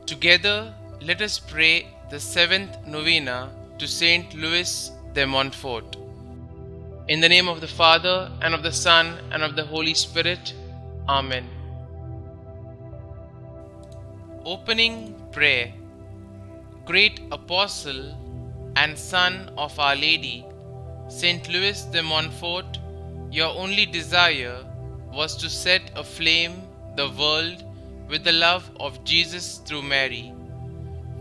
Together, let us pray the seventh novena to St Louis De Montfort. In the name of the Father, and of the Son, and of the Holy Spirit. Amen. Opening prayer. Great Apostle and Son of Our Lady, St Louis de Montfort, your only desire was to set aflame the world with the love of Jesus through Mary.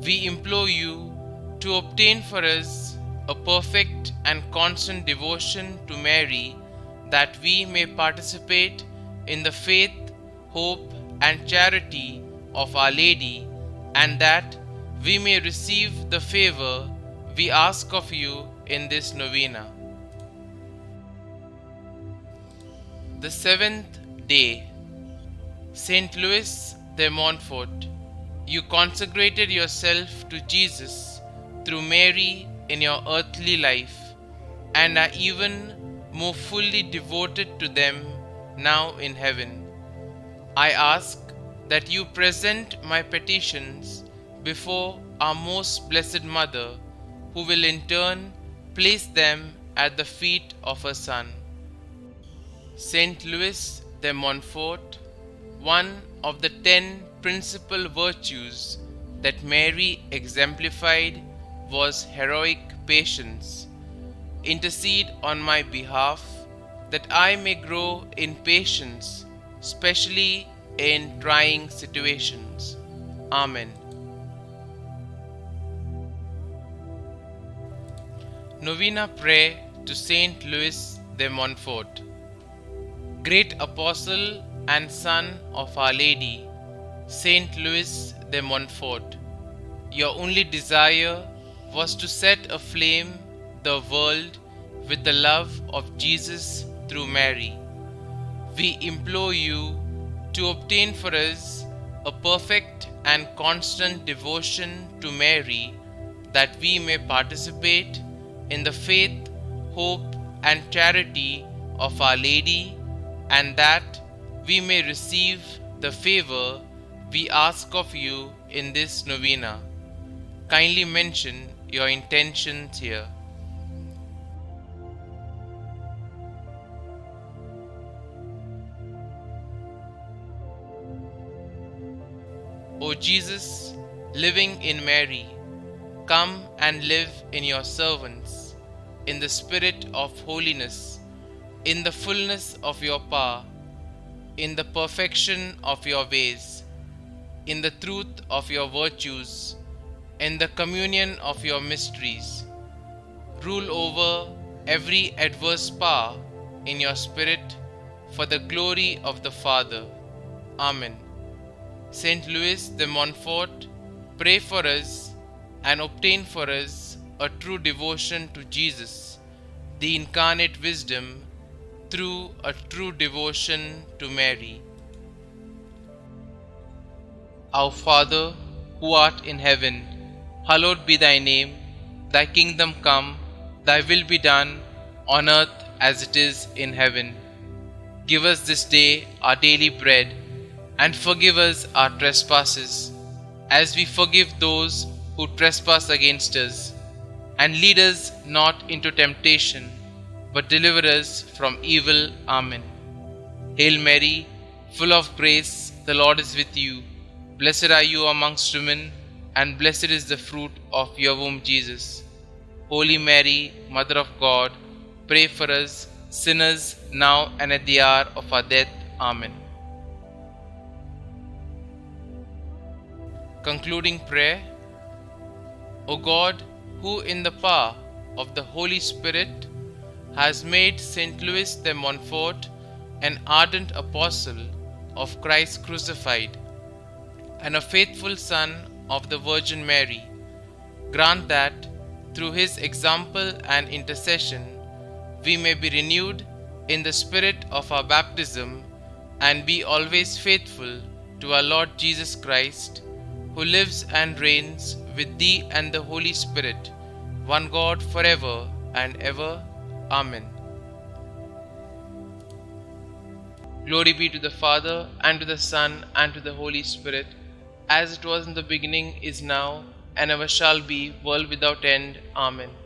We implore you to obtain for us a perfect and constant devotion to Mary, that we may participate in the faith, hope, and charity of Our Lady, and that we may receive the favor we ask of you in this novena. The seventh day. St Louis de Montfort, you consecrated yourself to Jesus through Mary in your earthly life, and are even more fully devoted to them now in heaven. I ask that you present my petitions before our most blessed Mother, who will in turn place them at the feet of her Son. St Louis de Montfort, one of the 10 principal virtues that Mary exemplified was heroic patience. Intercede on my behalf that I may grow in patience, especially in trying situations. Amen. Novena Prayer to St Louis de Montfort. Great Apostle and Son of Our Lady, St Louis de Montfort, your only desire was to set aflame the world with the love of Jesus through Mary. We implore you to obtain for us a perfect and constant devotion to Mary, that we may participate in the faith, hope, and charity of Our Lady, and that we may receive the favor we ask of you in this novena. Kindly mention your intentions here. O Jesus, living in Mary, come and live in your servants, in the spirit of holiness, in the fullness of your power, in the perfection of your ways, in the truth of your virtues, in the communion of your mysteries. Rule over every adverse power in your spirit, for the glory of the Father. Amen. St Louis de Montfort, pray for us and obtain for us a true devotion to Jesus, the incarnate wisdom, through a true devotion to Mary. Our Father, who art in heaven, hallowed be thy name. Thy kingdom come, thy will be done, on earth as it is in heaven. Give us this day our daily bread, and forgive us our trespasses, as we forgive those who trespass against us. And lead us not into temptation, but deliver us from evil. Amen. Hail Mary, full of grace, the Lord is with you. Blessed are you amongst women, and blessed is the fruit of your womb, Jesus. Holy Mary, Mother of God, pray for us sinners, now and at the hour of our death. Amen. Concluding prayer. O God, who in the power of the Holy Spirit has made St Louis de Montfort an ardent apostle of Christ crucified, and a faithful son of the Virgin Mary, grant that, through his example and intercession, we may be renewed in the spirit of our baptism, and be always faithful to our Lord Jesus Christ, who lives and reigns with thee and the Holy Spirit, one God, forever and ever. Amen. Glory be to the Father, and to the Son, and to the Holy Spirit, as it was in the beginning, is now, and ever shall be, world without end. Amen.